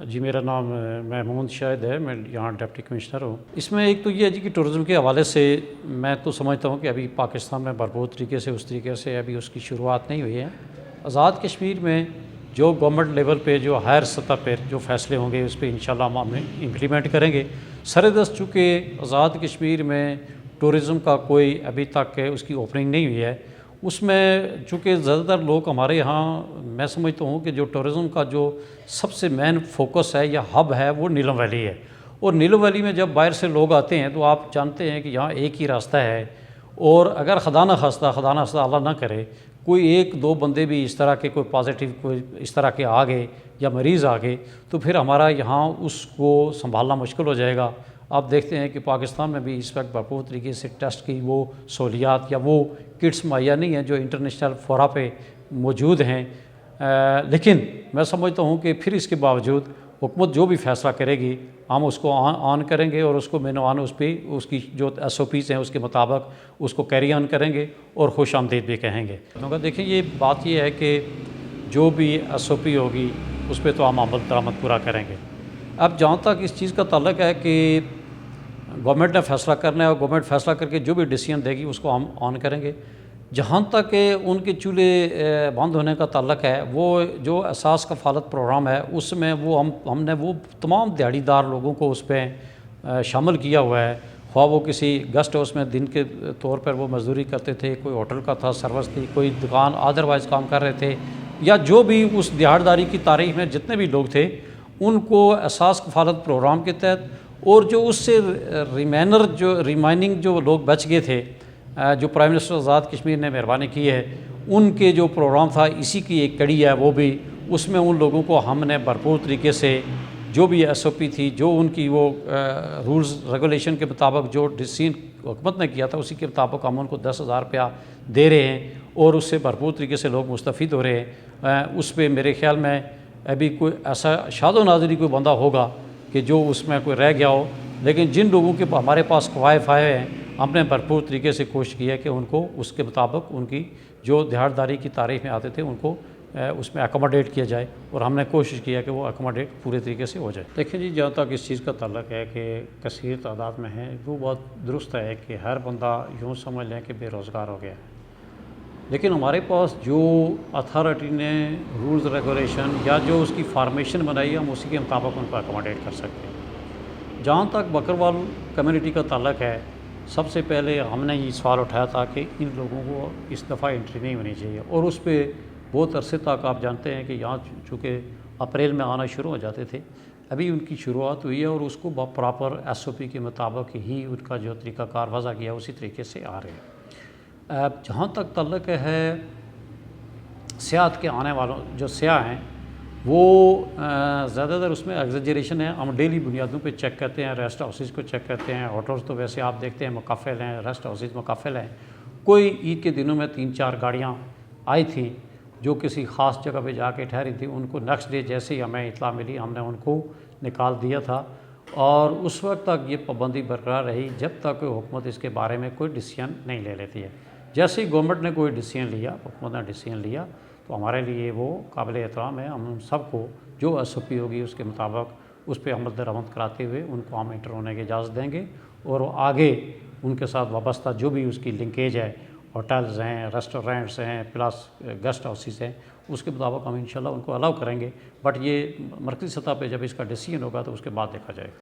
जी मेरा नाम महमूद शाहिद है। मैं यहाँ डिप्टी कमिश्नर हूँ। इसमें एक तो ये है जी कि टूरिज़्म के हवाले से मैं तो समझता हूँ कि अभी पाकिस्तान में भरपूर तरीके से उस तरीके से अभी उसकी शुरुआत नहीं हुई है। आज़ाद कश्मीर में जो गवर्नमेंट लेवल पे जो हायर सतह पर जो फ़ैसले होंगे उस पर इंशाल्लाह हम इम्प्लीमेंट करेंगे। सरदस्त चूँकि आज़ाद कश्मीर में टूरिज़्म का कोई अभी तक उसकी ओपनिंग नहीं हुई है, उसमें चूँकि ज़्यादातर लोग हमारे यहाँ, मैं समझता हूँ कि जो टूरिज़्म का जो सबसे मेन फोकस है या हब है वो नीलम वैली है। और नीलम वैली में जब बाहर से लोग आते हैं तो आप जानते हैं कि यहाँ एक ही रास्ता है, और अगर खुदा न खास्ता अल्लाह ना करे कोई एक दो बंदे भी इस तरह के कोई पॉजिटिव कोई इस तरह के आ गए या मरीज़ आ गए तो फिर हमारा यहाँ उसको संभालना मुश्किल हो जाएगा। आप देखते हैं कि पाकिस्तान में भी इस वक्त भरपूर तरीके से टेस्ट की वो सहूलियात या वो किट्स मुहैया नहीं हैं जो इंटरनेशनल फोरा पे मौजूद हैं। लेकिन मैं समझता हूँ कि फिर इसके बावजूद हुकूमत जो भी फ़ैसला करेगी हम उसको ऑन करेंगे और उसको मेनवान उस पर उसकी जो SOPs हैं उसके मुताबिक उसको कैरी ऑन करेंगे और खुश आमदीद भी कहेंगे। क्योंकि देखिए ये बात ये है कि जो भी SOP होगी उस पर तो हम अमल दरामद पूरा करेंगे। अब जहाँ तक इस चीज़ का ताल्लुक है कि गवर्नमेंट ने फ़ैसला करना है और गवर्नमेंट फ़ैसला करके जो भी डिसीजन देगी उसको हम ऑन करेंगे। जहाँ तक उनके चूल्हे बंद होने का ताल्लुक है, वो जो एहसास कफ़ालत प्रोग्राम है उसमें वो हमने वो तमाम दिहाड़ीदार लोगों को उस पर शामिल किया हुआ है। ख्वाह वो किसी गेस्ट हाउस में दिन के तौर पर वो मजदूरी करते थे, कोई होटल का था सर्विस थी, कोई दुकान अदरवाइज़ काम कर रहे थे, या जो भी उस दिहाड़ीदारी की तारीख में जितने भी लोग थे उनको एहसास कफ़ालत प्रोग्राम के तहत, और जो उससे रिमाइनिंग जो लोग बच गए थे, जो प्राइम मिनिस्टर आज़ाद कश्मीर ने मेहरबानी की है, उनके जो प्रोग्राम था इसी की एक कड़ी है वो भी। उसमें उन लोगों को हमने भरपूर तरीके से जो भी SOP थी, जो उनकी वो रूल्स रेगुलेशन के मुताबिक जो डिसीजन हुकूमत ने किया था उसी के मुताबिक हम उनको 10,000 रुपया दे रहे हैं और उससे भरपूर तरीके से लोग मुस्तफ़ीद हो रहे हैं। उस पर मेरे ख्याल में अभी कोई ऐसा शादो नाज़री कोई बंदा होगा कि जो उसमें कोई रह गया हो, लेकिन जिन लोगों के हमारे पास कवायद आए हैं हमने भरपूर तरीके से कोशिश की है कि उनको उसके मुताबिक उनकी जो दिहाड़ीदारी की तारीख में आते थे उनको उसमें अकोमोडेट किया जाए, और हमने कोशिश की है कि वो अकोमोडेट पूरे तरीके से हो जाए। देखिए जी, जहाँ तक इस चीज़ का ताल्लुक है कि कसीर तादाद में है, वो बहुत दुरुस्त है कि हर बंदा यूँ समझ लें कि बेरोज़गार हो गया है, लेकिन हमारे पास जो अथॉरिटी ने रूल्स रेगुलेशन या जो उसकी फार्मेशन बनाई है हम उसी के मुताबिक उनको अकोमोडेट कर सकते हैं। जहाँ तक बकरवाल कम्युनिटी का ताल्लुक है, सबसे पहले हमने ये सवाल उठाया था कि इन लोगों को इस दफ़ा एंट्री नहीं होनी चाहिए, और उस पर बहुत अरसे तक आप जानते हैं कि यहाँ चूँकि अप्रैल में आना शुरू हो जाते थे, अभी उनकी शुरुआत हुई है और उसको प्रॉपर SOP के मुताबिक ही उनका जो तरीक़ाकार वज़ा किया उसी तरीके से आ रहे हैं। अब जहाँ तक ताल्लुक है सियाहत के आने वालों जो सियाह हैं वो ज़्यादातर उसमें एग्जेजरेशन है। हम डेली बुनियादों पे चेक करते हैं, रेस्ट हाउसेस को चेक करते हैं, होटल्स तो वैसे आप देखते हैं मुकफ़ल हैं, रेस्ट हाउसेस मुकफ़ल हैं। कोई ईद के दिनों में 3-4 गाड़ियाँ आई थी जो किसी ख़ास जगह पे जाके ठहरी थी, उनको नेक्स्ट डे जैसे ही हमें इत्तला मिली हमने उनको निकाल दिया था, और उस वक्त तक ये पाबंदी बरकरार रही जब तक हुकूमत इसके बारे में कोई डिसीजन नहीं ले लेती है। जैसे ही गवर्नमेंट ने कोई डिसीजन लिया, हुकूमत ने डिसीजन लिया, तो हमारे लिए वो काबिल एहतराम है। हम सबको जो SOP होगी उसके मुताबिक उस पर अमल दरामद कराते हुए उनको हम इंटर होने की इजाज़त देंगे, और आगे उनके साथ वाबस्ता जो भी उसकी लिंकेज है, होटल्स हैं, रेस्टोरेंट्स हैं, प्लस गेस्ट हाउसेस हैं, उसके मुताबिक हम इंशाल्लाह उनको अलाउ करेंगे। बट ये मरकज़ी सतह पे जब इसका डिसीजन होगा तो उसके बाद देखा जाएगा।